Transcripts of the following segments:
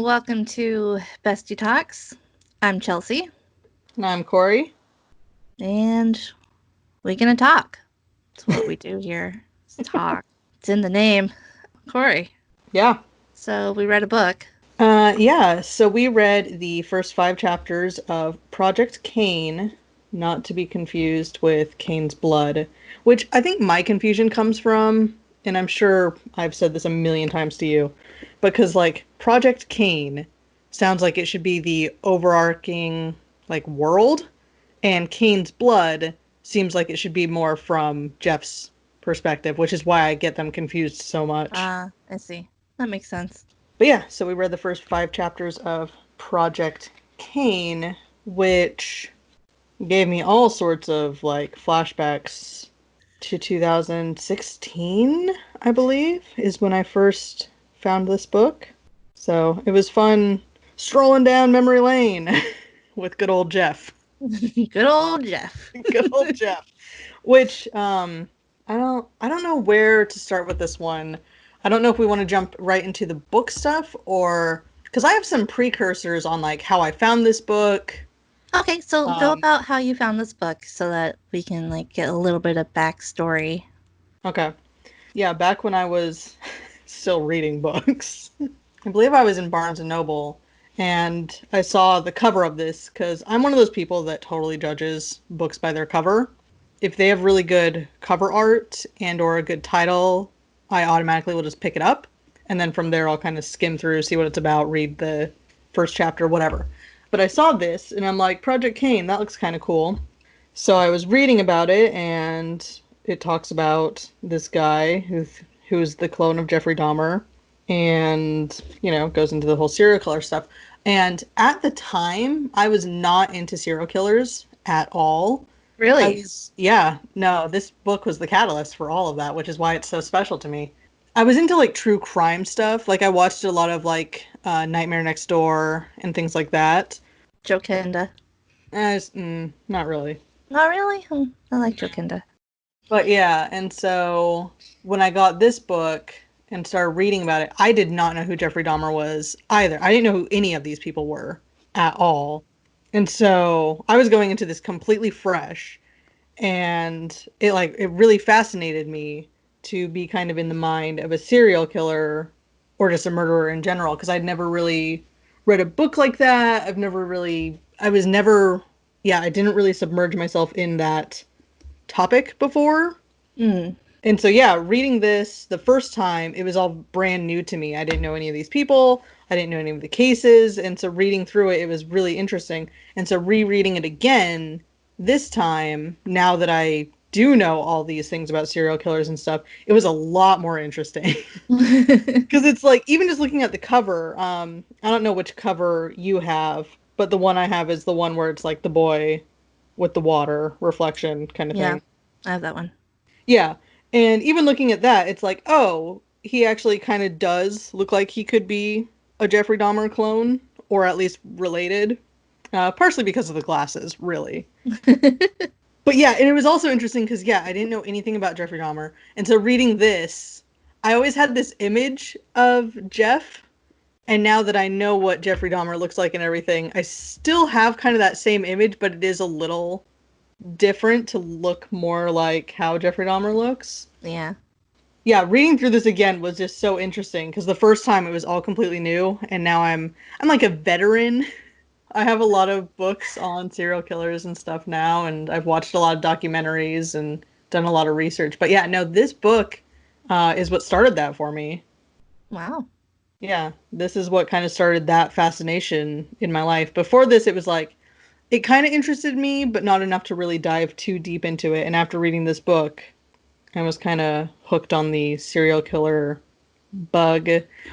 welcome to Bestie Talks. I'm Chelsea, And I'm Corey. and we're gonna talk. That's what we do here. Is talk. It's in the name. Corey. Yeah. So we read a book. So we read the first 5 chapters of Project Cain, not to be confused with Cain's Blood, which I think my confusion comes from, and I'm sure I've said this a million times to you, because like Project Cain sounds like it should be the overarching like world, and Cain's Blood seems like it should be more from Jeff's perspective, which is why I get them confused so much. I see. That makes sense. But yeah, so we read the first 5 chapters of Project Cain, which gave me all sorts of like flashbacks to 2016, I believe, is when I first found this book. So it was fun strolling down memory lane with good old Jeff. Good old Jeff. Good old Jeff. Which I don't know where to start with this one. I don't know if we want to jump right into the book stuff or because I have some precursors on like how I found this book. Okay, so go Um, about how you found this book so that we can like get a little bit of backstory. okay. Yeah, back when I was still reading books. I believe I was in Barnes and Noble and I saw the cover of this because I'm one of those people that totally judges books by their cover. If they have really good cover art and or a good title, I automatically will just pick it up. And then from there, I'll kind of skim through, see what it's about, read the first chapter, whatever. But I saw this and I'm like, Project Cain, that looks kind of cool. So I was reading about it and it talks about this guy who's the clone of Jeffrey Dahmer and, goes into the whole serial killer stuff. And at the time, I was not into serial killers at all. Really? Yeah, no, this book was the catalyst for all of that, which is why it's so special to me. I was into like true crime stuff. Like I watched a lot of like Nightmare Next Door and things like that. Jokinda. Not really. Not really? I like Jokinda. But yeah, and so when I got this book and started reading about it, I did not know who Jeffrey Dahmer was either. I didn't know who any of these people were at all. And so I was going into this completely fresh and it really fascinated me to be kind of in the mind of a serial killer or just a murderer in general because I'd never really read a book like that. I didn't really submerge myself in that topic before. Mm. And so yeah, reading this the first time, it was all brand new to me. I didn't know any of these people. I didn't know any of the cases, and so reading through it, it was really interesting. And so rereading it again this time, now that I do know all these things about serial killers and stuff, it was a lot more interesting. Because it's like, even just looking at the cover, I don't know which cover you have, but the one I have is the one where it's like the boy with the water reflection kind of Yeah, thing. I have that one. Yeah. And even looking at that, it's like, oh, he actually kind of does look like he could be a Jeffrey Dahmer clone, or at least related. Partially because of the glasses, really. But yeah, and it was also interesting because, yeah, I didn't know anything about Jeffrey Dahmer. And so reading this, I always had this image of Jeff. And now that I know what Jeffrey Dahmer looks like and everything, I still have kind of that same image, but it is a little different to look more like how Jeffrey Dahmer looks. Yeah. Yeah, reading through this again was just so interesting because the first time it was all completely new, and now I'm like a veteran. I have a lot of books on serial killers and stuff now, and I've watched a lot of documentaries and done a lot of research. But yeah, no, this book is what started that for me. Wow. Yeah, this is what kind of started that fascination in my life. Before this, it was like it kind of interested me, but not enough to really dive too deep into it. And after reading this book, I was kind of hooked on the serial killer bug,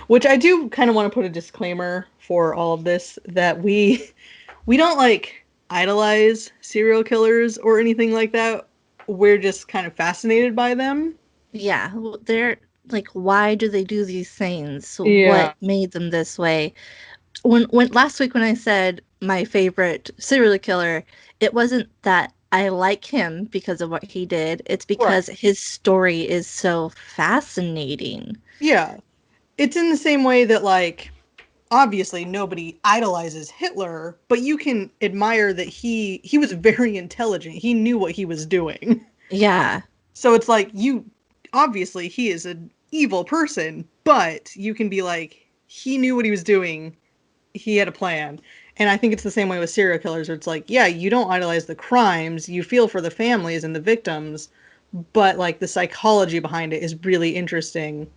which I do kind of want to put a disclaimer for all of this that we don't like idolize serial killers or anything like that. We're just kind of fascinated by them. Yeah, they're like, why do they do these things? Yeah. What made them this way? When last week when I said my favorite serial killer, it wasn't that I like him because of what he did. It's Right. because his story is so fascinating. Yeah. It's in the same way that like obviously nobody idolizes Hitler, but you can admire that he was very intelligent. He knew what he was doing. Yeah. So it's like you obviously he is an evil person, but you can be like he knew what he was doing. He had a plan. And I think it's the same way with serial killers where it's like, yeah, you don't idolize the crimes, you feel for the families and the victims, but like the psychology behind it is really interesting.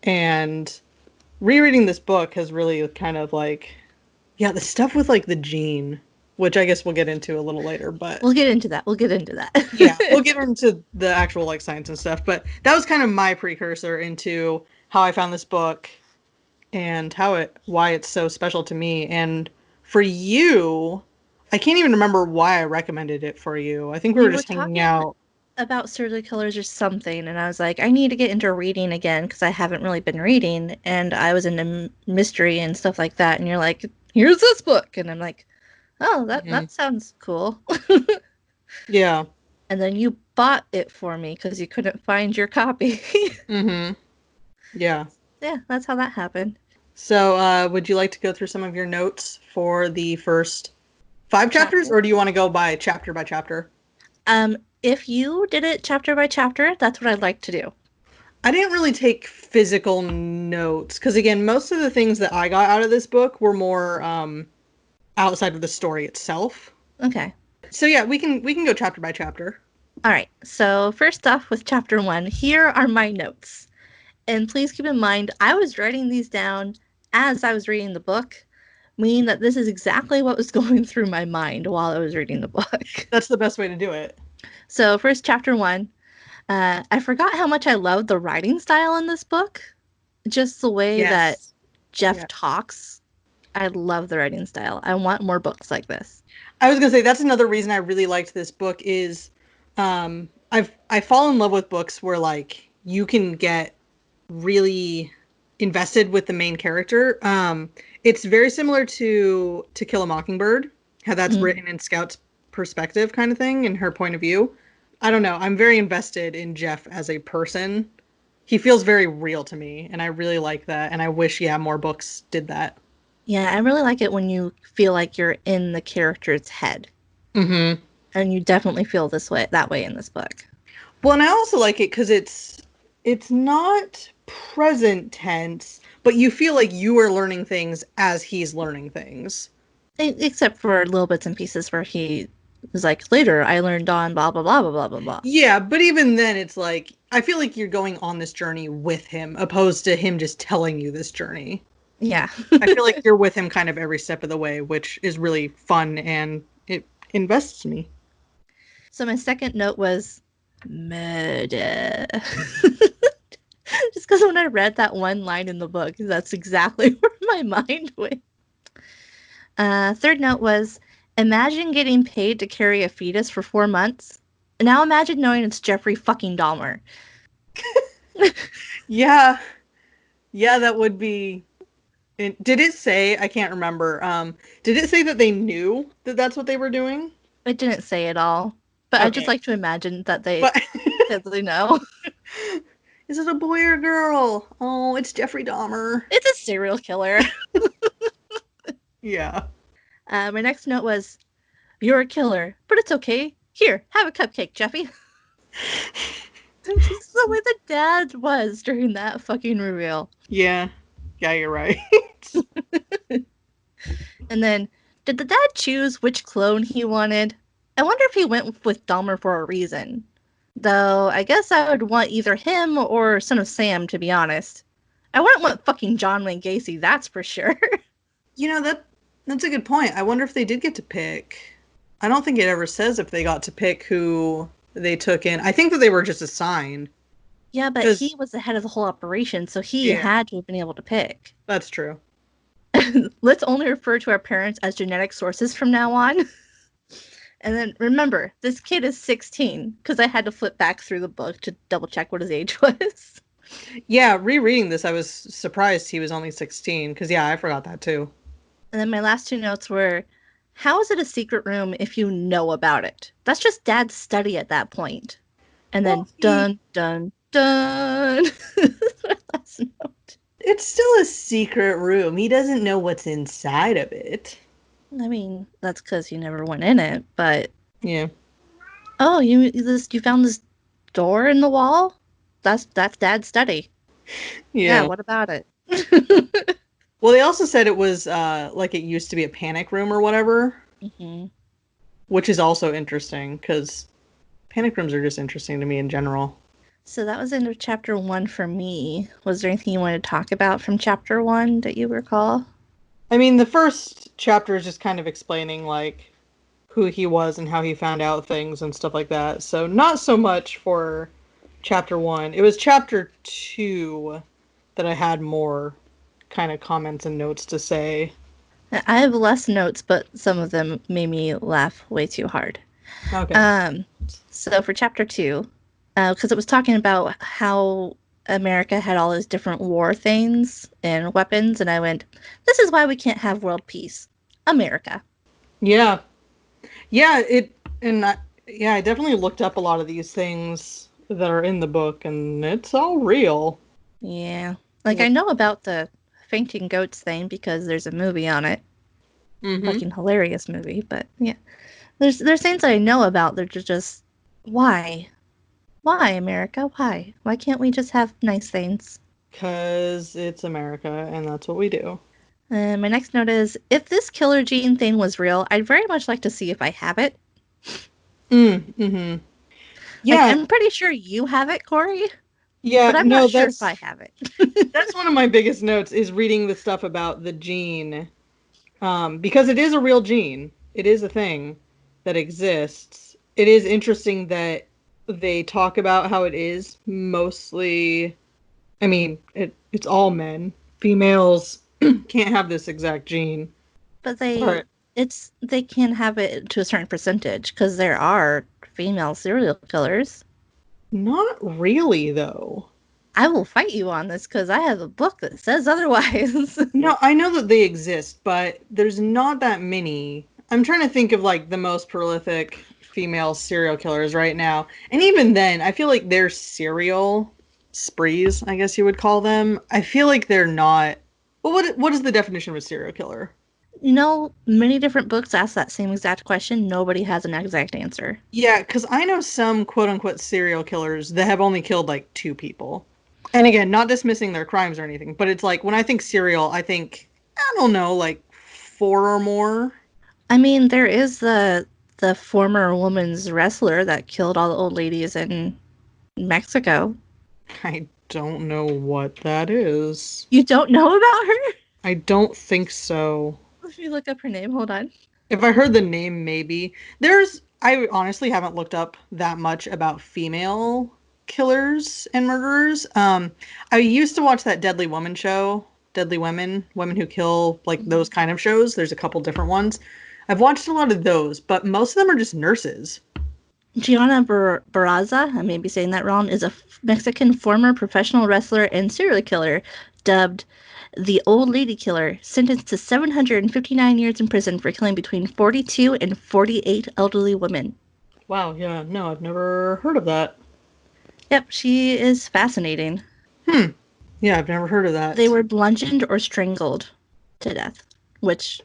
And rereading this book has really kind of like, yeah, the stuff with like the gene, which I guess we'll get into a little later, but We'll get into that. We'll get into yeah, we'll that. get into the actual like science and stuff. But that was kind of my precursor into how I found this book and why it's so special to me. And for you, I can't even remember why I recommended it for you. I think we were We were just hanging talking out. about serial killers or something, and I was like, I need to get into reading again because I haven't really been reading, and I was into mystery and stuff like that. And you're like, here's this book, and I'm like, oh, that Mhm. that sounds cool. Yeah. And then you bought it for me because you couldn't find your copy. Mhm. Yeah. Yeah, that's how that happened. So, would you like to go through some of your notes for the first 5 chapters, Chapter. or do you want to go by chapter? If you did it chapter by chapter, that's what I'd like to do. I didn't really take physical notes because, again, most of the things that I got out of this book were more outside of the story itself. Okay. So yeah, we can go chapter by chapter. All right. So first off, with chapter one, here are my notes. And please keep in mind, I was writing these down as I was reading the book, meaning that this is exactly what was going through my mind while I was reading the book. That's the best way to do it. So, first, chapter one, I forgot how much I loved the writing style in this book. Just the way that Yes. Jeff Yeah. talks. I love the writing style. I want more books like this. I was gonna say that's another reason I really liked this book is I fall in love with books where like you can get really invested with the main character. It's very similar to Kill a Mockingbird, how that's Mm. written in Scout's perspective kind of thing and her point of view. I don't know. I'm very invested in Jeff as a person. He feels very real to me, and I really like that. And I wish, yeah, more books did that. Yeah, I really like it when you feel like you're in the character's head. Mm-hmm. And you definitely feel that way in this book. Well, and I also like it because it's not present tense, but you feel like you are learning things as he's learning things. Except for little bits and pieces where he was like, later I learned on blah, blah, blah, blah, blah, blah, blah. Yeah, but even then, it's like I feel like you're going on this journey with him, opposed to him just telling you this journey. Yeah. I feel like you're with him kind of every step of the way, which is really fun and it invests me. So my second note was murder. Just because when I read that one line in the book, that's exactly where my mind went. Third note was imagine getting paid to carry a fetus for 4 months. Now imagine knowing it's Jeffrey fucking Dahmer. Yeah, yeah, that would be. Did it say? I can't remember. Did it say that they knew that that's what they were doing? It didn't say it all, but I just Okay, like to imagine that they but that they know. is it a boy or girl? Oh, it's Jeffrey Dahmer. It's a serial killer. Yeah. My next note was, "You're a killer, but it's okay. Here, have a cupcake, Jeffy." Just the way the dad was during that fucking reveal. Yeah. Yeah, you're right. And then, did the dad choose which clone he wanted? I wonder if he went with Dahmer for a reason. Though, I guess I would want either him or Son of Sam, to be honest. I wouldn't want fucking John Wayne Gacy, that's for sure. That's a good point. I wonder if they did get to pick. I don't think it ever says if they got to pick who they took in. I think that they were just assigned. Yeah, but he Because was the head of the whole operation, so he yeah, had to have been able to pick. that's true. Let's only refer to our parents as genetic sources from now on. And then remember, this kid is 16, because I had to flip back through the book to double check what his age was. Yeah, rereading this, I was surprised he was only 16. Because yeah, I forgot that too. And then my last two notes were, how is it a secret room if you know about it? That's just dad's study at that point. And Well, then dun dun dun. That's my last note. It's still a secret room. He doesn't know what's inside of it. I mean, that's because you never went in it, but... Yeah. Oh, you found this door in the wall? That's Dad's study. Yeah, Yeah. what about it? Well, they also said it was like it used to be a panic room or whatever, hmm which is also interesting because panic rooms are just interesting to me in general. So that was into chapter 1 for me. Was there anything you wanted to talk about from chapter 1 that you recall? I mean, the first chapter is just kind of explaining like who he was and how he found out things and stuff like that. So not so much for chapter 1. It was chapter 2 that I had more kind of comments and notes to say. I have less notes, but some of them made me laugh way too hard. Okay. Um, so for chapter 2, because it was talking about how America had all those different war things and weapons, and I went, "This is why we can't have world peace, America." Yeah. Yeah, yeah, I definitely looked up a lot of these things that are in the book and it's all real. Yeah, like I Like, know about the fainting goats thing because there's a movie on it, mhm. fucking hilarious movie. But yeah, there's things I know about. They're just why, America? Why can't we just have nice things? 'Cause it's America and that's what we do. My next note is if this killer gene thing was real, I'd very much like to see if I have it. Mhm. Like, Yeah, I'm pretty sure you have it, Corey, yeah, but I'm no, not sure if I that's have it. that's one of my biggest notes is reading the stuff about the gene. Because it is a real gene. It is a thing that exists. It is interesting that they talk about how it is mostly, I mean, it's all men. Females can't have this exact gene. But But they can have it to a certain percentage because there are female serial killers. not really, though. I will fight you on this because I have a book that says otherwise. No, I know that they exist, but there's not that many. I'm trying to think of like the most prolific female serial killers right now. And even then, I feel like they're serial sprees, I guess you would call them. I feel like they're not. Well, what is the definition of a serial killer? You know, many different books ask that same exact question. Nobody has an exact answer. Yeah, because I know some quote unquote serial killers that have only killed like two people. And again, not dismissing their crimes or anything, but it's like when I think serial, I think, I don't know, like four or more. I mean, there is the former women's wrestler that killed all the old ladies in Mexico. I don't know what that is. You don't know about her? I don't think so. Let me look up her name. Hold on. If I heard the name, maybe. I honestly haven't looked up that much about female killers and murderers. I used to watch that Deadly Woman show, Deadly Women, Women Who Kill, like those kind of shows. There's a couple different ones. I've watched a lot of those, but most of them are just nurses. Gianna Barraza, I may be saying that wrong, is a Mexican former professional wrestler and serial killer dubbed the Old Lady Killer, sentenced to 759 years in prison for killing between 42 and 48 elderly women. Wow, yeah, no, I've never heard of that. Yep, she is fascinating. Hmm. Yeah, I've never heard of They that. were bludgeoned or strangled to death, which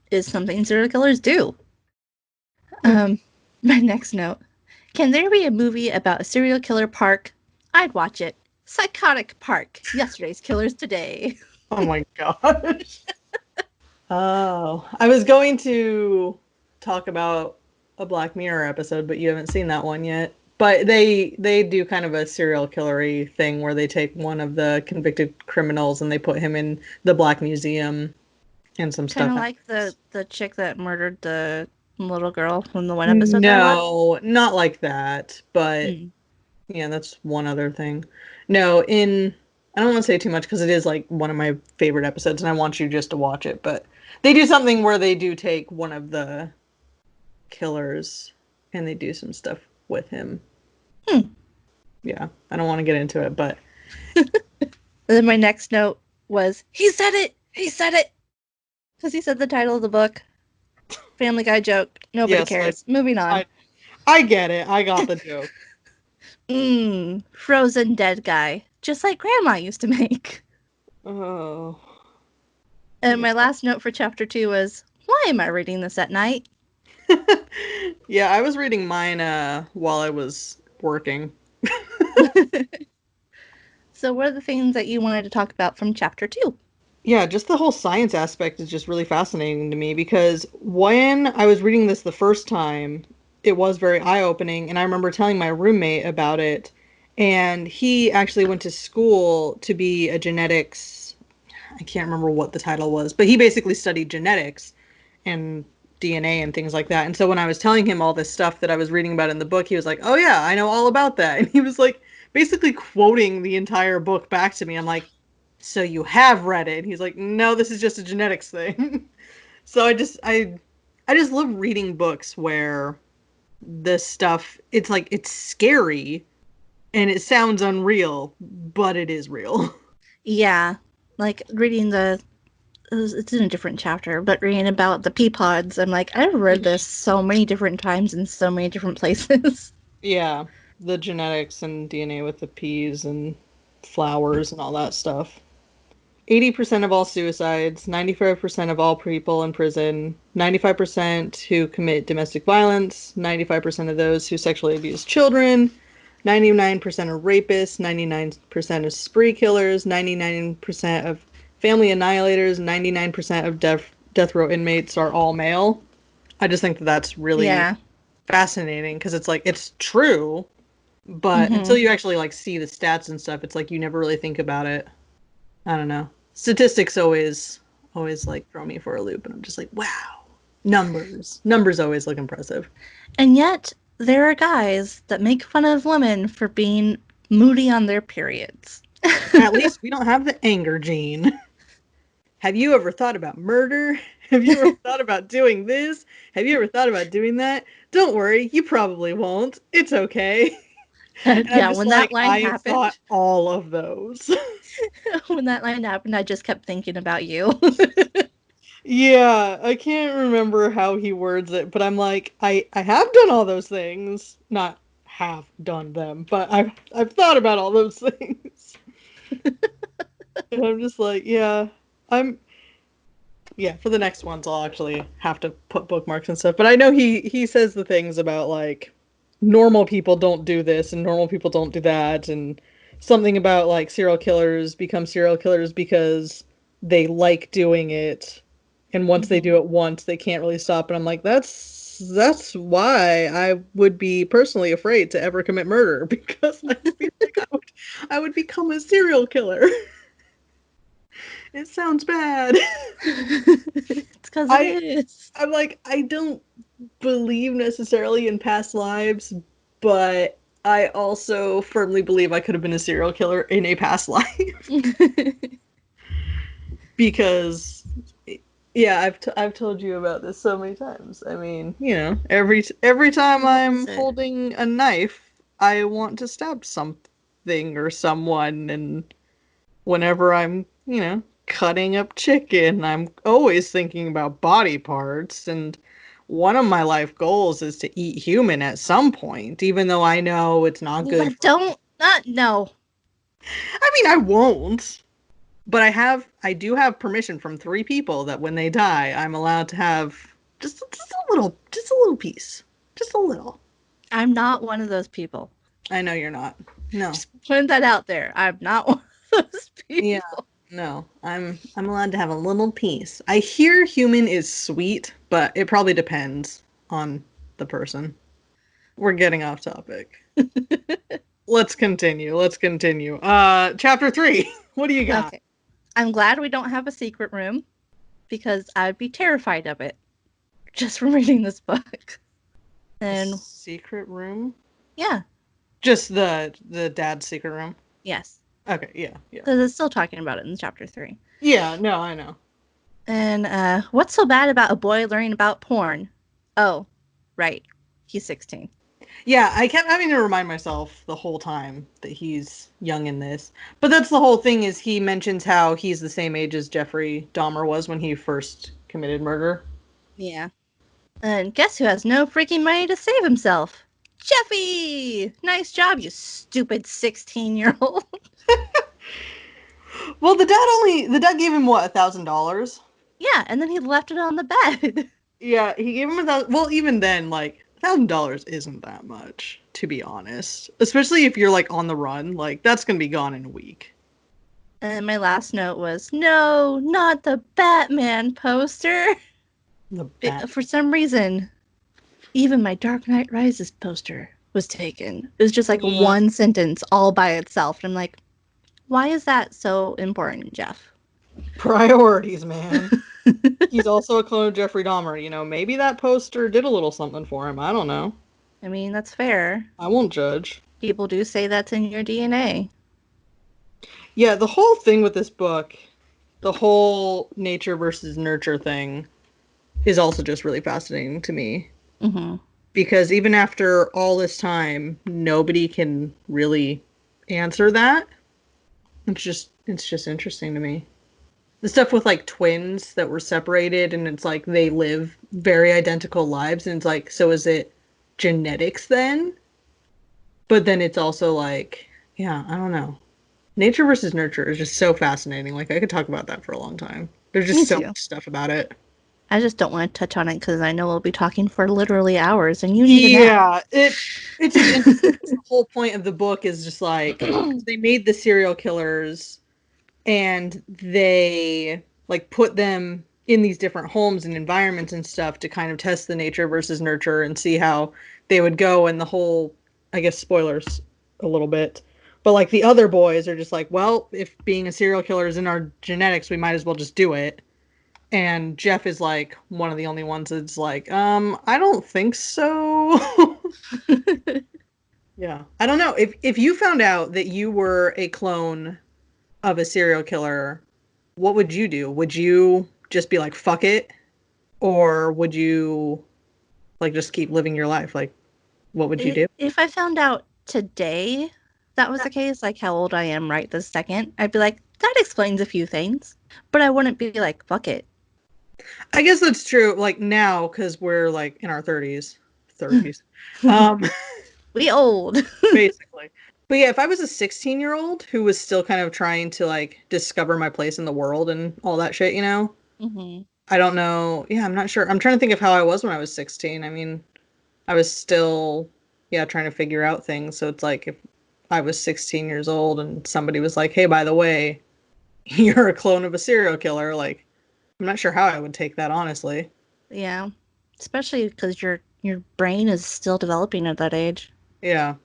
is something serial killers do. Hmm. My next note. Can there be a movie about a serial killer park? I'd watch it. Psychotic Park. Yesterday's killers today. Oh my gosh. Oh, I was going to talk about a Black Mirror episode, but you haven't seen that one yet. But they do kind of a serial killery thing where they take one of the convicted criminals and they put him in the Black Museum and some Kind stuff of like happens. the chick that murdered the little girl from the one episode that I watched. No, not like that, but Mm. yeah, that's one other thing. No, in I don't want to say too much because it is like one of my favorite episodes and I want you just to watch it, but they do something where they do take one of the killers and they do some stuff with him. Hmm. Yeah, I don't want to get into it, but And then my next note was, he said it! He said it! Because he said the title of the book. Family Guy joke. Nobody yes, cares. Moving on. I I get it. I got the joke. Frozen dead guy. Just like Grandma used to make. Oh. And my last note for chapter 2 was, why am I reading this at night? Yeah, I was reading mine while I was working. So what are the things that you wanted to talk about from chapter 2? Yeah, just the whole science aspect is just really fascinating to me because when I was reading this the first time, it was very eye-opening, and I remember telling my roommate about it, and he actually went to school to be a genetics, I can't remember what the title was, but he basically studied genetics and DNA and things like that. And so when I was telling him all this stuff that I was reading about in the book, he was like, "Oh yeah, I know all about that." And he was like basically quoting the entire book back to me. I'm like, "So you have read it?" And he's like, "No, this is just a genetics thing." So I just love reading books where the stuff it's like it's scary and it sounds unreal, but it is real. Yeah, like reading it's in a different chapter, but reading about the pea pods, I'm like, I've read this so many different times in so many different places. Yeah, the genetics and DNA with the peas and flowers and all that stuff. 80% of all suicides, 95% of all people in prison, 95% who commit domestic violence, 95% of those who sexually abuse children, 99% of rapists, 99% of spree killers, 99% of family annihilators, 99% of death row inmates are all male. I just think that that's really Yeah. fascinating because it's like it's true, but until Mm-hmm. you actually like see the stats and stuff, it's like you never really think about it. I don't know. Statistics always like throw me for a loop, and I'm just like, wow, numbers always look impressive. And yet, there are guys that make fun of women for being moody on their periods. At least we don't have the anger gene. Have you ever thought about murder? Have you ever thought about doing this? Have you ever thought about doing that? Don't worry, you probably won't. It's okay. And I'm Yeah, just when that like, line I've thought happened, all of those. I just kept thinking about you. Yeah, I can't remember how he words it, but I'm like, I have done all those things. Not have done them, but I've thought about all those things. And I'm just like, yeah, I'm yeah, for the next ones I'll actually have to put bookmarks and stuff. But I know he says the things about like normal people don't do this and normal people don't do that and something about like serial killers become serial killers because they like doing it and once they Mhm. do it once they can't really stop and I'm like that's why I would be personally afraid to ever commit murder because I feel like I would become a serial killer. It sounds bad. It's because it I is. I'm like I don't believe necessarily in past lives, but I also firmly believe I could have been a serial killer in a past life because yeah, I've told you about this so many times. I mean, you know, every time What is I'm it? holding a knife, I want to stab something or someone and whenever I'm, you know, cutting up chicken, I'm always thinking about body parts. And one of my life goals is to eat human at some point, even though I know it's not good But for me. don't not no. I mean, I won't, but I do have permission from 3 people that when they die, I'm allowed to have just a little piece, just a little. I'm not one of those people. I know you're not. No. Just putting that out there. I'm not one of those Yeah. people. No, I'm allowed to have a little piece. I hear human is sweet, but it probably depends on the person. We're getting off topic. Let's continue. Let's continue. Chapter 3. What do you got? Okay. I'm glad we don't have a secret room because I'd be terrified of it just from reading this book. A And secret room? yeah, Just the dad's secret room. yes. Okay, yeah, yeah. Because it's still talking about it in chapter 3. Yeah, no, I know. And what's so bad about a boy learning about porn? Oh, right. He's 16. Yeah, I kept having to remind myself the whole time that he's young in this. But that's the whole thing is he mentions how he's the same age as Jeffrey Dahmer was when he first committed murder. Yeah. And guess who has no freaking money to save himself? Jeffy! Nice job, you stupid 16-year-old. Well, the dad gave him what, $1,000? Yeah, and then he left it on the bed. Yeah, he gave him 1,000. Well, even then, like $1,000 isn't that much, to be honest. Especially if you're like on the run, like that's gonna be gone in a week. And my last note was, no, not the Batman poster. The bat. For some reason, even my Dark Knight Rises poster was taken. It was just like Yeah. one sentence all by itself. And I'm like, why is that so important, Jeff? Priorities, man. He's also a clone of Jeffrey Dahmer. You know, maybe that poster did a little something for him. I don't know. I mean, that's fair. I won't judge. People do say that's in your DNA. Yeah, the whole thing with this book, the whole nature versus nurture thing, is also just really fascinating to me. Mm-hmm. Because even after all this time, nobody can really answer that. It's just interesting to me. The stuff with like twins that were separated and it's like they live very identical lives and it's like, so is it genetics then? But then it's also like, yeah, I don't know. Nature versus nurture is just so fascinating. Like I could talk about that for a long time. There's Me just so too. much stuff about it. I just don't want to touch on it because I know we'll be talking for literally hours and you need a nap. Yeah, it's just interesting. The whole point of the book is just like they made the serial killers and they like put them in these different homes and environments and stuff to kind of test the nature versus nurture and see how they would go and the whole, I guess, spoilers a little bit, but like the other boys are just like, well, if being a serial killer is in our genetics, we might as well just do it. And Jeff is like one of the only ones that's like, I don't think so. Yeah, I don't know if you found out that you were a clone of a serial killer, what would you do? Would you just be like, fuck it? Or would you like just keep living your life? Like, what would you do? If I found out today that was the case, like how old I am right this second, I'd be like, that explains a few things. But I wouldn't be like, fuck it. I guess that's true. Like now, because we're like in our 30s, 30s, um, We old. basically. But yeah, if I was a 16-year-old who was still kind of trying to like discover my place in the world and all that shit, you know, Hmm. I don't know. Yeah, I'm not sure. I'm trying to think of how I was when I was 16. I mean, I was still, yeah, trying to figure out things. So it's like if I was 16 years old and somebody was like, hey, by the way, you're a clone of a serial killer, like, I'm not sure how I would take that, honestly. Yeah. Especially because your brain is still developing at that age. Yeah.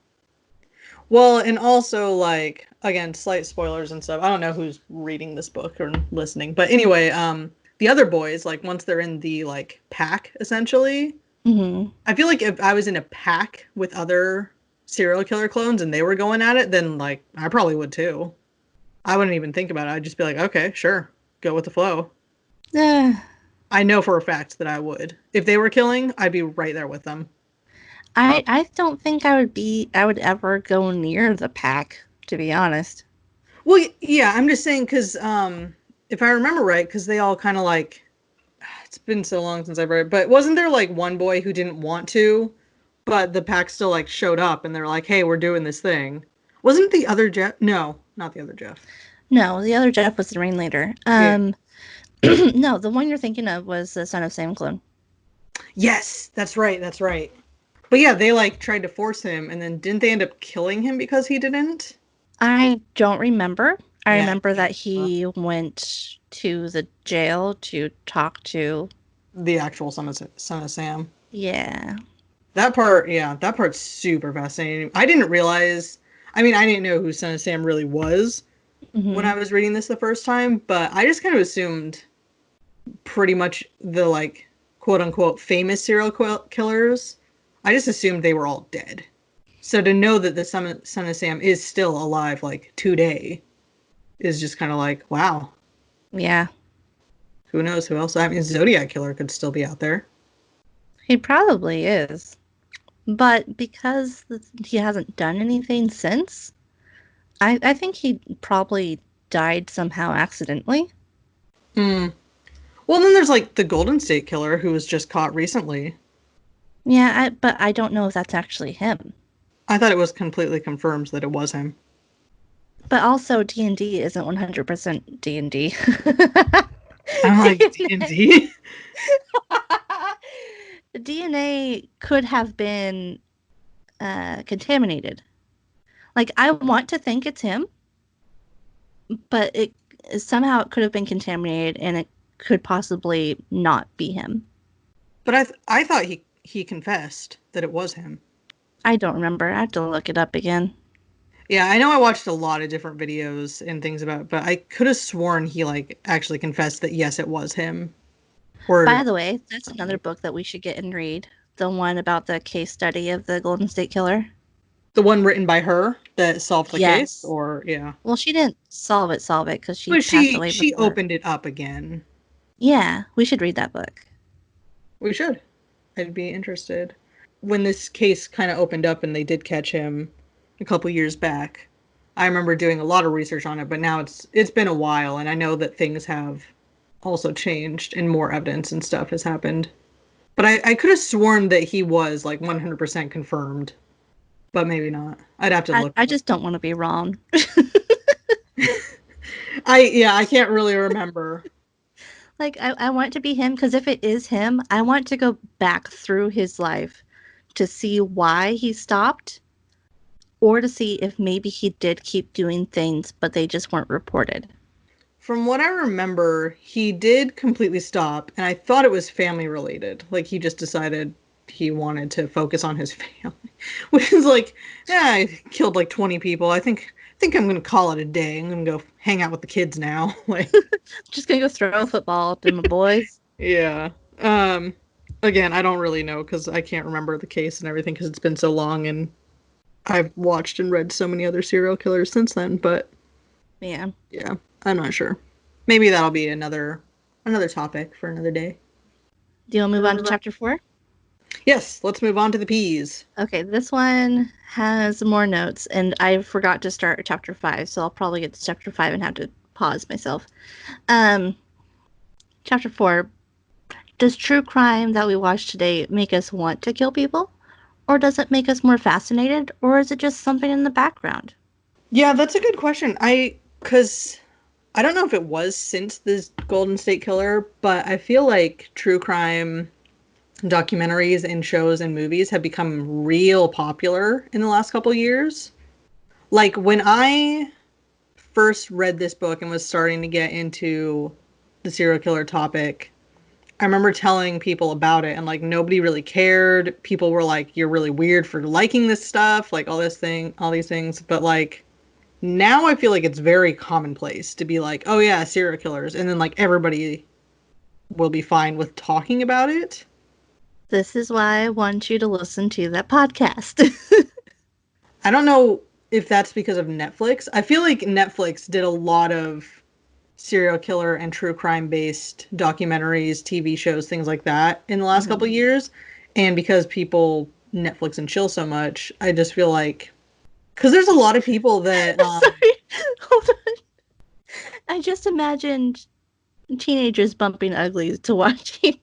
Well, and also, like, again, slight spoilers and stuff. I don't know who's reading this book or listening. But anyway, the other boys, like, once they're in the, like, pack, essentially, Hmm. I feel like if I was in a pack with other serial killer clones and they were going at it, then, like, I probably would too. I wouldn't even think about it. I'd just be like, okay, sure, go with the flow. I know for a fact that I would. If they were killing, I'd be right there with them. I don't think I would ever go near the pack, to be honest. Well, yeah, I'm just saying because if I remember right, because they all kind of like it's been so long since I've read, but wasn't there like one boy who didn't want to, but the pack still like showed up and they're like, hey, we're doing this thing. Wasn't the other Jeff? No, not the other Jeff. No, the other Jeff was the ringleader. Yeah. No, the one you're thinking of was the son of Sam clone. Yes, that's right. That's right. But yeah, they like tried to force him, and then didn't they end up killing him because he didn't? I don't remember. I Yeah. remember that he went to the jail to talk to. The actual son of Sam. Yeah. That part, yeah, that part's super fascinating. I didn't realize. I mean, I didn't know who Son of Sam really was when Hmm. I was reading this the first time, but I just kind of assumed pretty much the like quote unquote famous killers. I just assumed they were all dead. So to know that the son of Sam is still alive, like today, is just kind of like, wow. Yeah. Who knows who else? I mean, Zodiac Killer could still be out there. He probably is. But because he hasn't done anything since, I think he probably died somehow accidentally. Hmm. Well, then there's like the Golden State Killer who was just caught recently. Yeah, but I don't know if that's actually him. I thought it was completely confirmed that it was him. But also D&D isn't 100% D&D. I like D&D. DNA could have been contaminated. Like, I want to think it's him, but it somehow it could have been contaminated and it could possibly not be him. But I thought he confessed that it was him. I don't remember. I have to look it up again. Yeah, I know I watched a lot of different videos and things about it, but I could have sworn he like actually confessed that yes, it was him. Or By the way, that's another book that we should get and read. The one about the case study of the Golden State Killer. the one written by her that solved the case, Yes. or yeah. Well, she didn't solve it because she But passed away she before. opened it up again. Yeah, we should read that book. We should. I'd be interested. When this case kind of opened up and they did catch him a couple years back, I remember doing a lot of research on it, but now it's been a while, and I know that things have also changed and more evidence and stuff has happened. But I could have sworn that he was like 100% confirmed, but maybe not. I'd have to look. I just don't want to be wrong. I can't really remember. Like, I want it to be him because if it is him, I want to go back through his life to see why he stopped or to see if maybe he did keep doing things, but they just weren't reported. From what I remember, he did completely stop, and I thought it was family related. Like, he just decided he wanted to focus on his family, which is like, yeah, I killed like 20 people. I think I'm gonna call it a day. I'm gonna go hang out with the kids now. Like, Just gonna go throw a football to my boys. yeah. Again, I don't really know because I can't remember the case and everything because it's been so long, and I've watched and read so many other serial killers since then. But Yeah. yeah, I'm not sure. Maybe that'll be another topic for another day. Do you want to move on to chapter 4? Yes, let's move on to the peas. Okay, this one has more notes, and I forgot to start chapter 5, so I'll probably get to chapter 5 and have to pause myself. Chapter 4. Does true crime that we watch today make us want to kill people? Or does it make us more fascinated? Or is it just something in the background? Yeah, that's a good question. Because I don't know if it was since this Golden State Killer, but I feel like true crime documentaries and shows and movies have become real popular in the last couple years. Like when I first read this book and was starting to get into the serial killer topic, I remember telling people about it and like nobody really cared. People were like, you're really weird for liking this stuff, like all these things. But like now I feel like it's very commonplace to be like, oh yeah, serial killers. And then like everybody will be fine with talking about it. This is why I want you to listen to that podcast. I don't know if that's because of Netflix. I feel like Netflix did a lot of serial killer and true crime based documentaries, TV shows, things like that in the last couple of years. And because people Netflix and chill so much, I just feel like because there's a lot of people that Sorry, hold on. I just imagined teenagers bumping uglies to watching.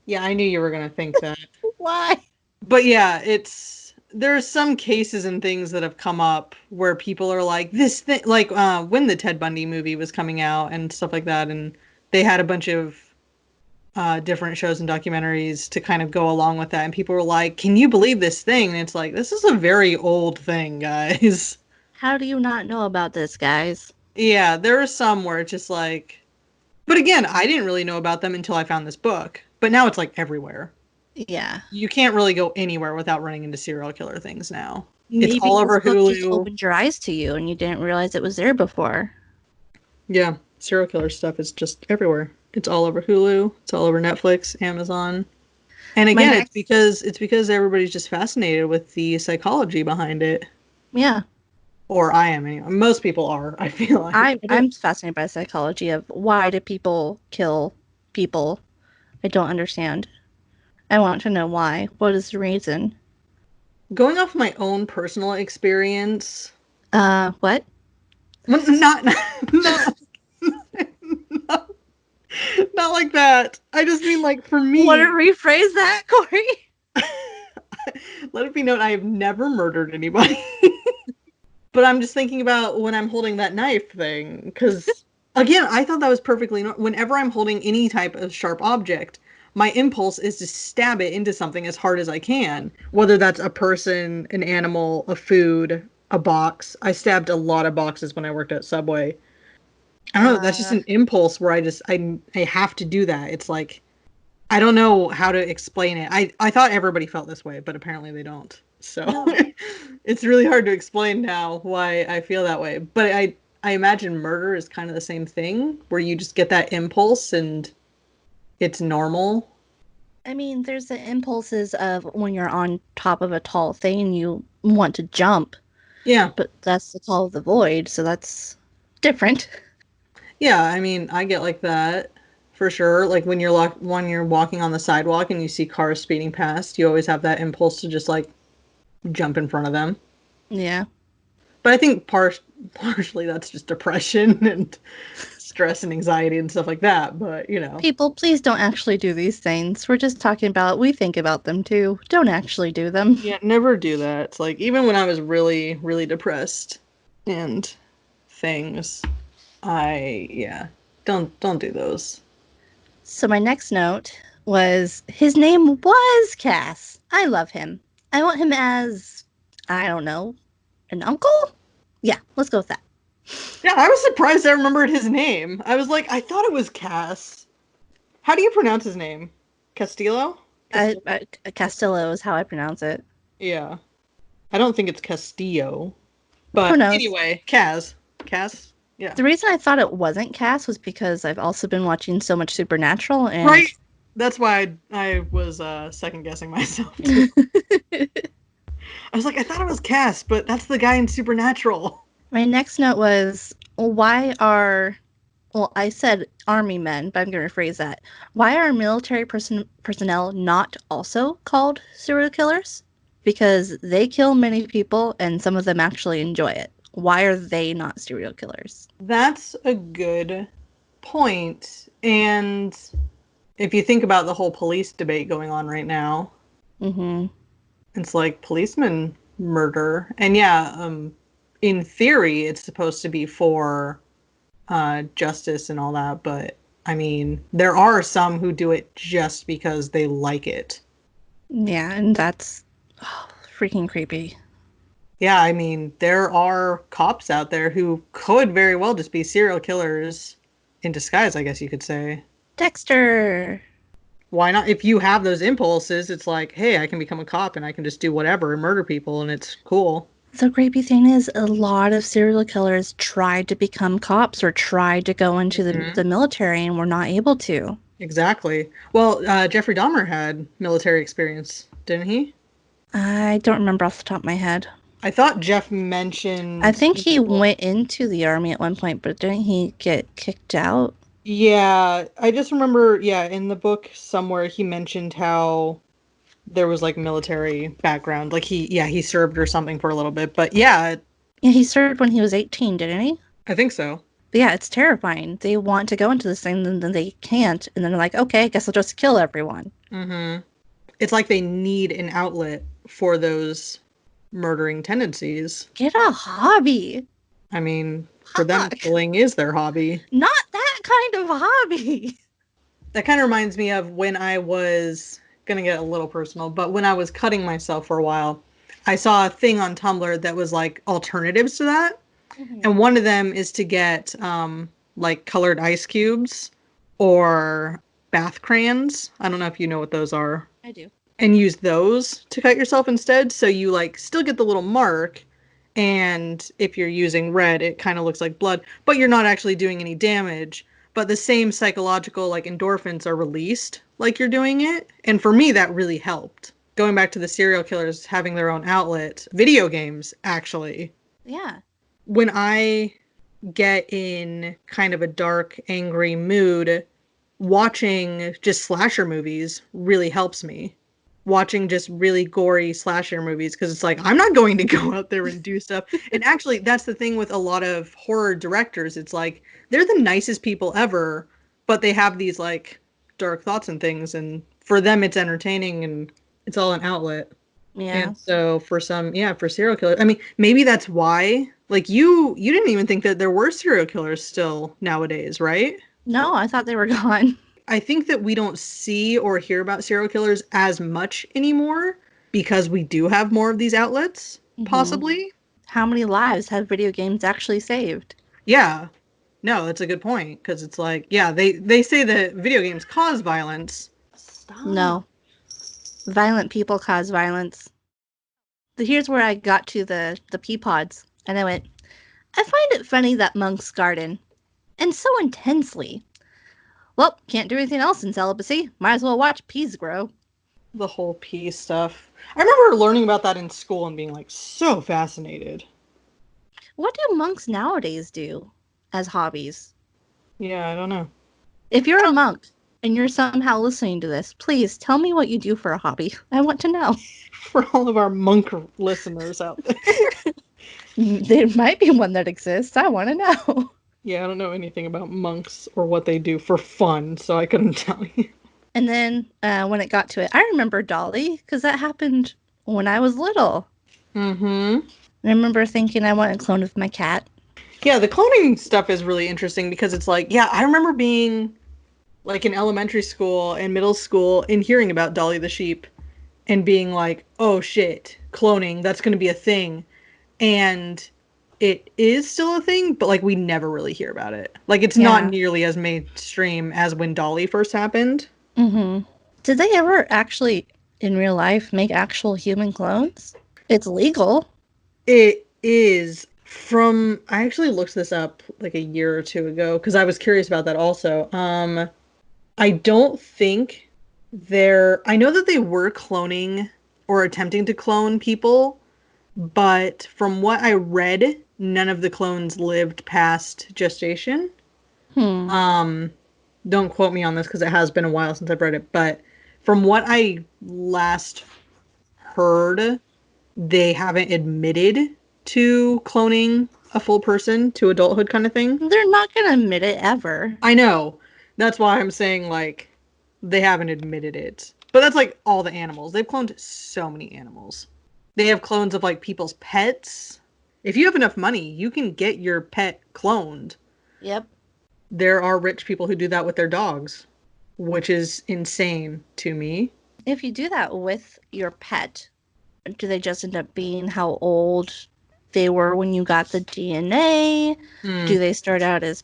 Yeah, I knew you were gonna think that. Why? But yeah, there's some cases and things that have come up where people are like this thing, like when the Ted Bundy movie was coming out and stuff like that, and they had a bunch of different shows and documentaries to kind of go along with that, and people were like, "Can you believe this thing?" And it's like, this is a very old thing, guys. How do you not know about this, guys? Yeah, there are some where it's just like, but again, I didn't really know about them until I found this book. But now it's like everywhere. Yeah. You can't really go anywhere without running into serial killer things now. Maybe It's all over this book just Hulu. opened your eyes to you and you didn't realize it was there before. Yeah, serial killer stuff is just everywhere. It's all over Hulu. It's all over Netflix, Amazon. And again, it's because everybody's just fascinated with the psychology behind it. Yeah. Or I am anyway. Most people are, I feel like. I'm fascinated by the psychology of why do people kill people. I don't understand. I want to know why. What is the reason? Going off my own personal experience. What? Not not like that. I just mean like for me. Want to rephrase that, Corey? Let it be known I have never murdered anybody. But I'm just thinking about when I'm holding that knife thing, because again, I thought that was perfectly normal. Whenever I'm holding any type of sharp object, my impulse is to stab it into something as hard as I can, whether that's a person, an animal, a food, a box. I stabbed a lot of boxes when I worked at Subway. I don't know, that's just Uh, an impulse where I have to do that. It's like I don't know how to explain it. I thought everybody felt this way, but apparently they don't. So no. it's really hard to explain now why I feel that way. But I imagine murder is kind of the same thing, where you just get that impulse and it's normal. I mean, there's the impulses of when you're on top of a tall thing, you want to jump, Yeah. but that's the call of the void, so that's different. Yeah, I mean, I get like that for sure. Like when you're walking on the sidewalk and you see cars speeding past, you always have that impulse to just like jump in front of them. Yeah. But I think partially that's just depression and stress and anxiety and stuff like that. But you know, People, please don't actually do these things. We're just talking about, we think about them too. Don't actually do them. yeah, never do that. It's like even when I was really, really depressed and things, yeah, don't do those. So my next note was his name was Cass. I love him. I want him as, I don't know, an uncle? Yeah, let's go with that. Yeah, I was surprised I remembered his name. I was like, I thought it was Cass. How do you pronounce his name? Castillo? Castillo? Castillo is how I pronounce it. Yeah. I don't think it's Castillo. Who But knows? anyway, Kaz. Kaz? Yeah. The reason I thought it wasn't Cass was because I've also been watching so much Supernatural Right. and That's why I was second guessing myself too. I was like, I thought it was Cass, but that's the guy in Supernatural. my next note was why are well, I said army men, but I'm going to rephrase that. Why are military personnel not also called serial killers? Because they kill many people and some of them actually enjoy it. Why are they not serial killers? That's a good point. And if you think about the whole police debate going on right now, Mm-hmm. it's like policemen murder. And yeah, in theory, it's supposed to be for justice and all that, but I mean, there are some who do it just because they like it. Yeah, and that's freaking creepy. Yeah, I mean, there are cops out there who could very well just be serial killers in disguise, I guess you could say. Dexter! Why not? If you have those impulses, it's like, hey, I can become a cop and I can just do whatever and murder people and it's cool. The creepy thing is, a lot of serial killers tried to become cops or tried to go into Mhm. the military and were not able to. Exactly. Well, Jeffrey Dahmer had military experience, didn't he? I don't remember off the top of my head. I thought Jeff I mentioned think in the he book. went into the army at one point, but didn't he get kicked out? Yeah, I just remember, yeah, in the book somewhere he mentioned how there was like military background. Like he served or something for a little bit. But yeah, Yeah, he served when he was 18, didn't he? I think so. But yeah, it's terrifying. They want to go into this thing, and then they can't, and then they're like, okay, I guess I'll just kill everyone. Hmm. It's like they need an outlet for those murdering tendencies. Get a hobby. I mean, for them, Fuck. killing is their hobby. Not that kind of hobby. That kind of reminds me of when I was gonna get a little personal, but when I was cutting myself for a while, I saw a thing on Tumblr that was like alternatives to that. Mm-hmm. And one of them is to get like colored ice cubes or bath crayons. I don't know if you know what those are. I do. And use those to cut yourself instead. So you like still get the little mark. And if you're using red, it kind of looks like blood, but you're not actually doing any damage. But the same psychological like endorphins are released like you're doing it. And for me, that really helped. Going back to the serial killers having their own outlet, video games actually. Yeah. When I get in kind of a dark, angry mood, watching just slasher movies really helps me. Watching just really gory slasher movies because it's like I'm not going to go out there and do stuff. And actually, that's the thing with a lot of horror directors. It's like they're the nicest people ever, but they have these like dark thoughts and things, and for them, it's entertaining and it's all an outlet. Yeah. And so for serial killers, I mean, maybe that's why. Like you didn't even think that there were serial killers still nowadays, right? No, I thought they were gone. I think that we don't see or hear about serial killers as much anymore because we do have more of these outlets, Hmm. possibly. How many lives have video games actually saved? Yeah. No, that's a good point because it's like, yeah, they say that video games cause violence. Stop. No. Violent people cause violence. Here's where I got to the pea pods, and I went, I find it funny that monks garden, and so intensely. Well, can't do anything else in celibacy. Might as well watch peas grow. The whole pee stuff. I remember learning about that in school and being like so fascinated. What do monks nowadays do as hobbies? Yeah, I don't know. If you're a monk and you're somehow listening to this, please tell me what you do for a hobby. I want to know. For all of our monk listeners out there. There might be one that exists. I want to know. Yeah, I don't know anything about monks or what they do for fun, so I couldn't tell you. And then when it got to it, I remember Dolly because that happened when I was little. Mm-hmm. I remember thinking I want a clone of my cat. Yeah, the cloning stuff is really interesting because it's like, yeah, I remember being like in elementary school and middle school and hearing about Dolly the sheep and being like, oh shit, cloning, that's going to be a thing. And it is still a thing, but like we never really hear about it. Like it's not Yeah. nearly as mainstream as when Dolly first happened. Mm-hmm. Did they ever actually, in real life, make actual human clones? It's legal. It is from I actually looked this up like a year or two ago because I was curious about that also. I don't think I know that they were cloning or attempting to clone people, but from what I read, none of the clones lived past gestation. Hmm. Um, don't quote me on this because it has been a while since I've read it, but from what I last heard, they haven't admitted to cloning a full person to adulthood kind of thing. They're not going to admit it ever. I know. That's why I'm saying like they haven't admitted it. But that's like all the animals. They've cloned so many animals. They have clones of like people's pets. If you have enough money, you can get your pet cloned. Yep. There are rich people who do that with their dogs, which is insane to me. If you do that with your pet, do they just end up being how old they were when you got the DNA? Hmm. Do they start out as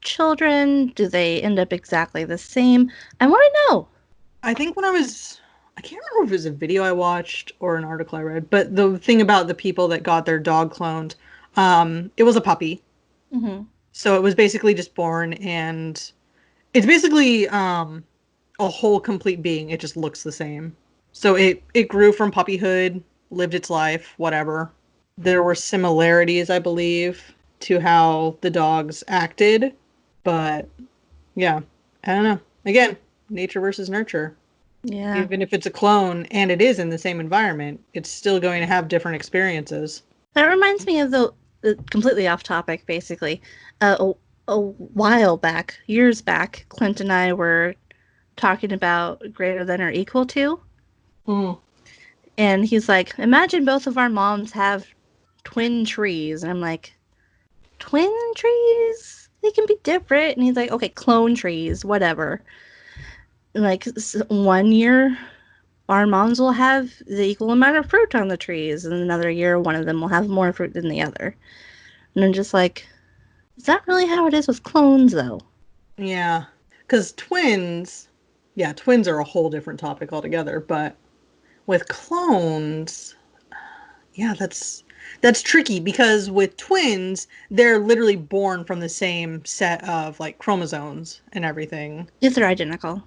children? Do they end up exactly the same? I want to know. I think I can't remember if it was a video I watched or an article I read, but the thing about the people that got their dog cloned, it was a puppy. Mm-hmm. So it was basically just born and it's basically a whole complete being. It just looks the same. So it grew from puppyhood, lived its life, whatever. There were similarities, I believe, to how the dogs acted, but yeah, I don't know. Again, nature versus nurture. Yeah. Even if it's a clone and it is in the same environment, it's still going to have different experiences. That reminds me of the completely off topic, basically. A while back, years back, Clint and I were talking about greater than or equal to. Mm. And he's like, imagine both of our moms have twin trees. And I'm like, twin trees? They can be different. And he's like, okay, clone trees, whatever. And like 1 year, our moms will have the equal amount of fruit on the trees. And another year, one of them will have more fruit than the other. And I'm just like, is that really how it is with clones, though? Yeah, because twins are a whole different topic altogether. But with clones, yeah, that's tricky because with twins, they're literally born from the same set of like chromosomes and everything. If they're identical.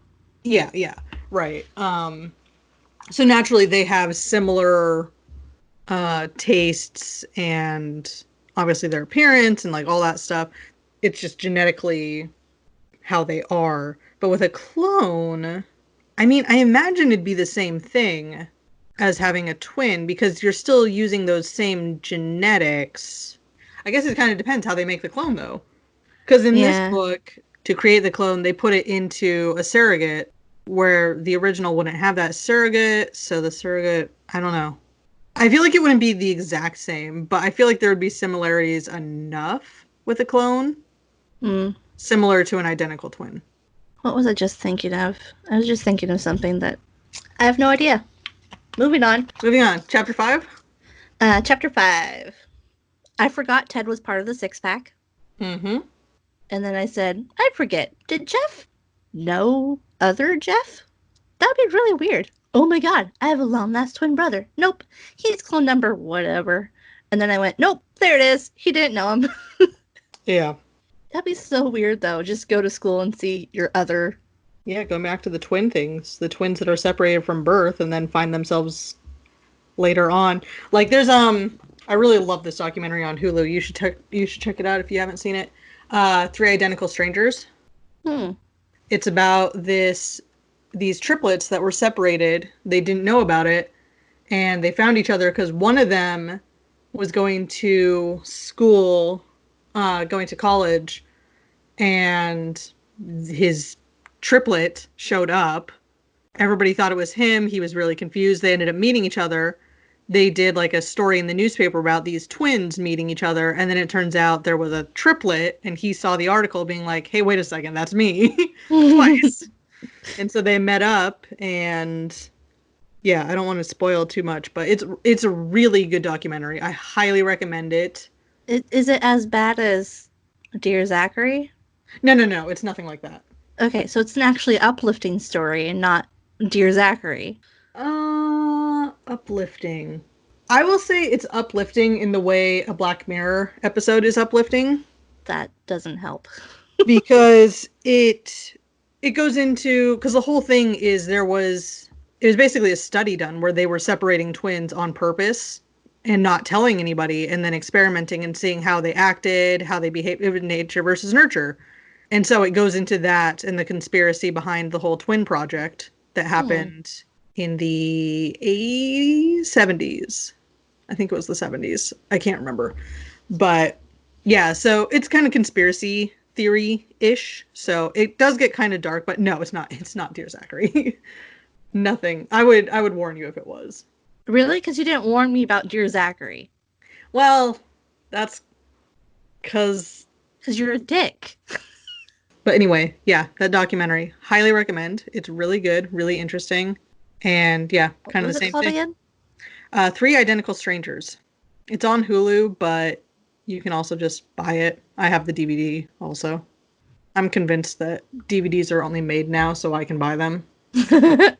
Yeah, yeah, right. So naturally they have similar tastes and obviously their appearance and like all that stuff. It's just genetically how they are. But with a clone, I mean, I imagine it'd be the same thing as having a twin because you're still using those same genetics. I guess it kind of depends how they make the clone though. Because in this Yeah. book, to create the clone, they put it into a surrogate where the original wouldn't have that surrogate. So the surrogate, I don't know. I feel like it wouldn't be the exact same, but I feel like there would be similarities enough with a clone, similar to an identical twin. What was I just thinking of? I was just thinking of something that I have no idea. Moving on. Moving on. Chapter 5? Chapter 5. I forgot Ted was part of the six-pack. Mm-hmm. And then I said, I forget. Did Jeff know other Jeff? That would be really weird. Oh my god, I have a long-lost twin brother. Nope, he's clone number whatever. And then I went, nope, there it is. He didn't know him. Yeah. That'd be so weird, though. Just go to school and see your other... Yeah, going back to the twin things. The twins that are separated from birth and then find themselves later on. Like, there's, I really love this documentary on Hulu. You should check it out if you haven't seen it. 3 Identical Strangers. It's about these triplets that were separated. They didn't know about it. And they found each other because one of them was going to school, going to college, and his triplet showed up. Everybody thought it was him. He was really confused. They ended up meeting each other. They did like a story in the newspaper about these twins meeting each other. And then it turns out there was a triplet, and he saw the article being like, hey, wait a second, that's me. Twice. And so they met up, and yeah, I don't want to spoil too much, but it's a really good documentary. I highly recommend it. Is it as bad as Dear Zachary? No, it's nothing like that. Okay, so it's an actually uplifting story and not Dear Zachary. Uplifting. I will say it's uplifting in the way a Black Mirror episode is uplifting. That doesn't help. Because it goes into, because the whole thing is it was basically a study done where they were separating twins on purpose and not telling anybody, and then experimenting and seeing how they acted, how they behaved in nature versus nurture. And so it goes into that and the conspiracy behind the whole twin project that happened in the 80s, 70s. I think it was the 70s. I can't remember. But yeah, so it's kind of conspiracy theory-ish. So it does get kind of dark, but no, it's not. It's not Dear Zachary. Nothing. I would warn you if it was. Really? Because you didn't warn me about Dear Zachary. Well, that's because you're a dick. But anyway, yeah, that documentary, highly recommend. It's really good, really interesting. And yeah, kind of the same thing. Again? 3 Identical Strangers. It's on Hulu, but you can also just buy it. I have the DVD also. I'm convinced that DVDs are only made now so I can buy them. I'm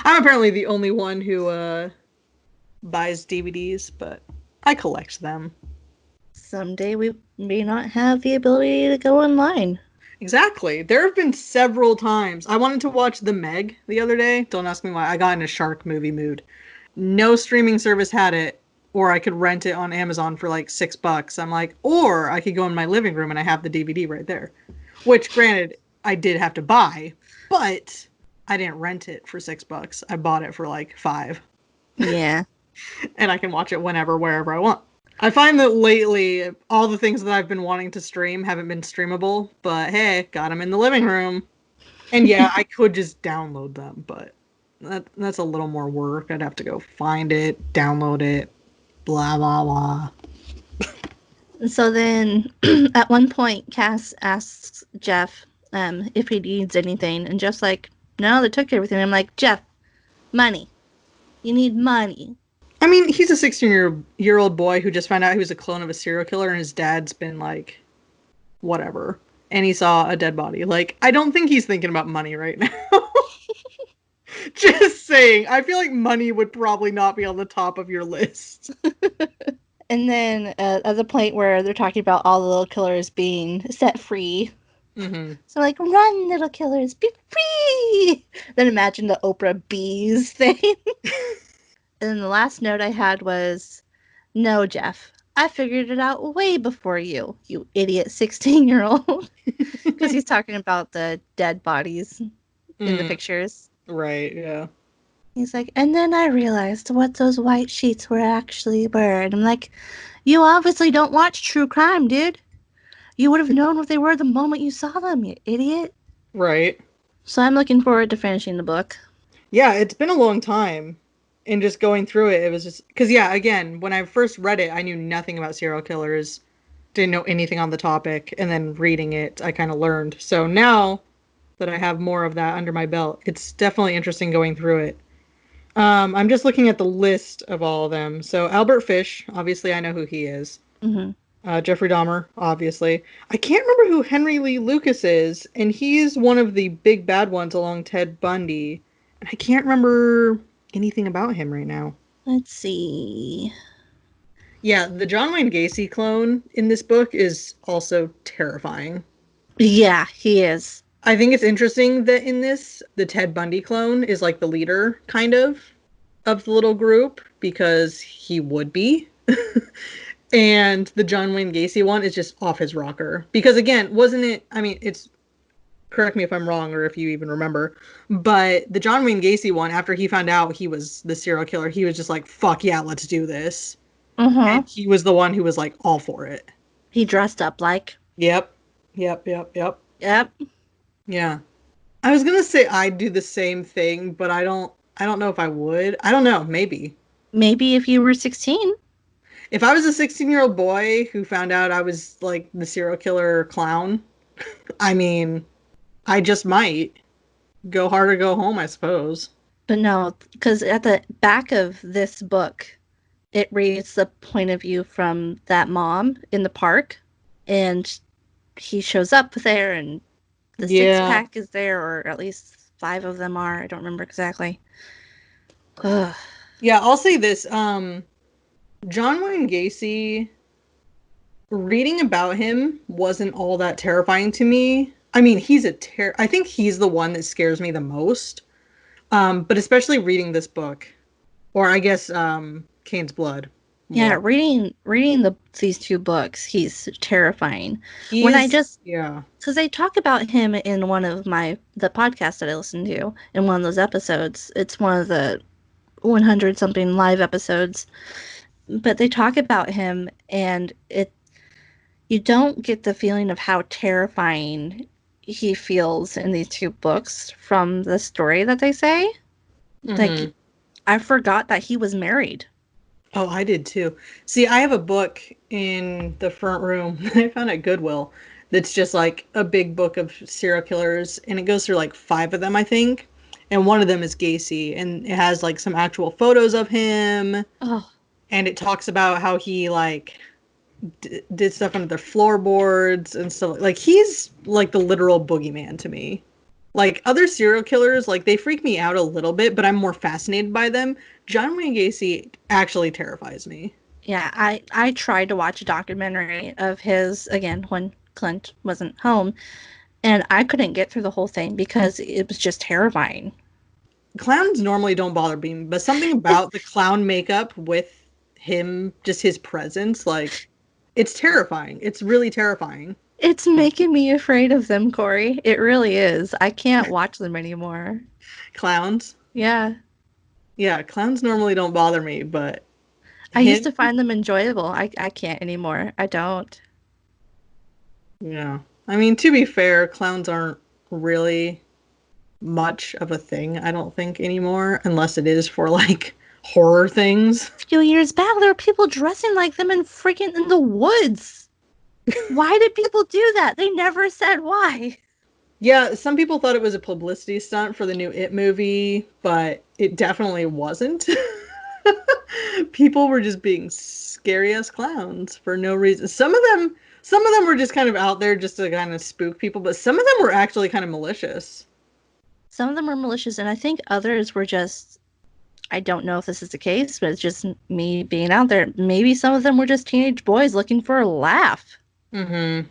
apparently the only one who buys DVDs, but I collect them. Someday we may not have the ability to go online. Exactly. There have been several times. I wanted to watch The Meg the other day. Don't ask me why. I got in a shark movie mood. No streaming service had it, or I could rent it on Amazon for like $6. I'm like, or I could go in my living room and I have the DVD right there. Which, granted, I did have to buy, but I didn't rent it for $6. I bought it for like $5. Yeah. And I can watch it whenever, wherever I want. I find that lately, all the things that I've been wanting to stream haven't been streamable, but hey, got them in the living room. And yeah, I could just download them, but that's a little more work. I'd have to go find it, download it, blah, blah, blah. So then, at one point, Cass asks Jeff if he needs anything, and Jeff's like, no, they took everything. I'm like, Jeff, money. You need money. I mean, he's a 16-year-old boy who just found out he was a clone of a serial killer, and his dad's been like, whatever. And he saw a dead body. Like, I don't think he's thinking about money right now. Just saying. I feel like money would probably not be on the top of your list. And then at the point where they're talking about all the little killers being set free. Mm-hmm. So like, run, little killers, be free! Then imagine the Oprah bees thing. And then the last note I had was, no, Jeff, I figured it out way before you idiot 16-year-old. Because he's talking about the dead bodies in the pictures. Right, yeah. He's like, and then I realized what those white sheets actually were. And I'm like, you obviously don't watch true crime, dude. You would have known what they were the moment you saw them, you idiot. Right. So I'm looking forward to finishing the book. Yeah, it's been a long time. And just going through it, it was just because, yeah, again, when I first read it, I knew nothing about serial killers, didn't know anything on the topic, and then reading it, I kind of learned. So now that I have more of that under my belt, it's definitely interesting going through it. I'm just looking at the list of all of them. So Albert Fish, obviously, I know who he is. Mm-hmm. Jeffrey Dahmer, obviously. I can't remember who Henry Lee Lucas is, and he's one of the big bad ones along Ted Bundy. And I can't remember anything about him right now. Let's see. Yeah, the John Wayne Gacy clone in this book is also terrifying. Yeah, he is. I think it's interesting that in this, the Ted Bundy clone is like the leader, kind of the little group, because he would be. And the John Wayne Gacy one is just off his rocker. Because again, wasn't it? I mean, it's correct me if I'm wrong or if you even remember, but the John Wayne Gacy one, after he found out he was the serial killer, he was just like, fuck yeah, let's do this. Mm-hmm. And he was the one who was like all for it. He dressed up like. Yep. Yep. Yep. Yeah. I was gonna say I'd do the same thing, but I don't know if I would. I don't know, maybe. Maybe if you were 16. If I was a 16-year-old boy who found out I was like the serial killer clown, I mean, I just might go hard or go home, I suppose. But no, because at the back of this book, it reads the point of view from that mom in the park. And he shows up there, and the six Yeah. pack is there, or at least 5 of them are. I don't remember exactly. Ugh. Yeah, I'll say this. John Wayne Gacy, reading about him wasn't all that terrifying to me. I mean, I think he's the one that scares me the most. But especially reading this book, or I guess Cain's Blood. Yeah, More. reading these 2 books, he's terrifying. He When I is, just yeah. because they talk about him in one of the podcasts that I listened to in one of those episodes. It's one of the 100 something live episodes, but they talk about him, and you don't get the feeling of how terrifying he feels in these 2 books from the story that they say. Like, Mm-hmm. I forgot that he was married. Oh, I did too. See, I have a book in the front room that I found at Goodwill that's just like a big book of serial killers, and it goes through like 5 of them, I think. And one of them is Gacy, and it has like some actual photos of him, Oh, and it talks about how he like did stuff under their floorboards and stuff. Like he's like the literal boogeyman to me. Like other serial killers, like they freak me out a little bit, but I'm more fascinated by them. John Wayne Gacy actually terrifies me. yeah, I tried to watch a documentary of his again when Clint wasn't home, and I couldn't get through the whole thing because it was just terrifying. Clowns normally don't bother me, but something about the clown makeup with him, just his presence, like it's terrifying. It's really terrifying. It's making me afraid of them, Corey. It really is. I can't watch them anymore. Clowns. Yeah. Yeah, clowns normally don't bother me, but I used him, to find them enjoyable. I can't anymore. I don't. yeah. I mean, to be fair, clowns aren't really much of a thing, I don't think, anymore, unless it is for like horror things. A few years back, there were people dressing like them in freaking in the woods. Why did people do that? They never said why. Yeah, some people thought it was a publicity stunt for the new It movie, but it definitely wasn't. People were just being scary as clowns for no reason. Some of them were just kind of out there just to kind of spook people, but some of them were actually kind of malicious. Some of them were malicious, and I think others were just. I don't know if this is the case, but it's just me being out there. Maybe some of them were just teenage boys looking for a laugh. Mm-hmm.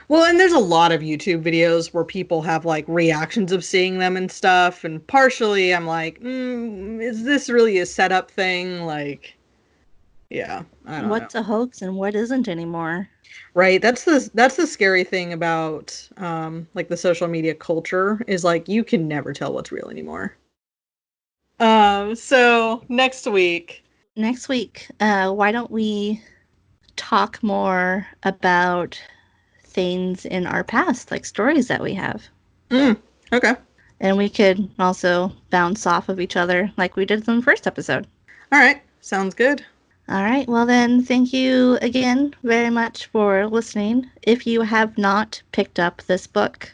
Well, and there's a lot of YouTube videos where people have like reactions of seeing them and stuff, and partially I'm like, is this really a setup thing? Like, yeah, I don't know. What's a hoax and what isn't anymore? Right. That's the scary thing about like the social media culture is like you can never tell what's real anymore. So next week. Next week, why don't we talk more about things in our past, like stories that we have? Okay. And we could also bounce off of each other like we did in the first episode. All right. Sounds good. All right. Well, then, thank you again very much for listening. If you have not picked up this book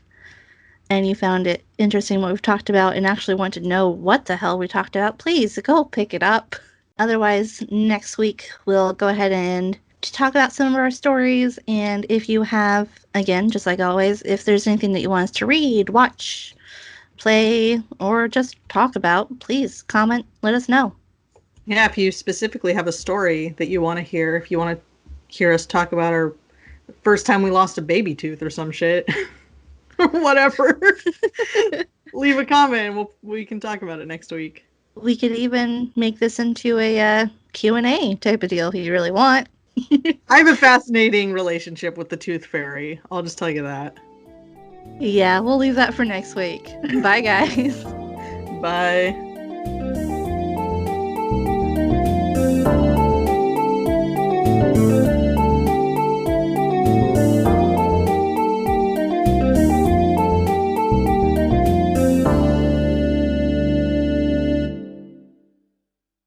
and you found it interesting what we've talked about and actually want to know what the hell we talked about, please go pick it up. Otherwise, next week we'll go ahead and talk about some of our stories. And if you have, again, just like always, if there's anything that you want us to read, watch, play, or just talk about, please comment, let us know. Yeah, if you specifically have a story that you want to hear, if you want to hear us talk about our first time we lost a baby tooth or some shit, or whatever, leave a comment and we can talk about it next week. We could even make this into a Q&A type of deal if you really want. I have a fascinating relationship with the tooth fairy. I'll just tell you that. Yeah, we'll leave that for next week. Bye, guys. Bye.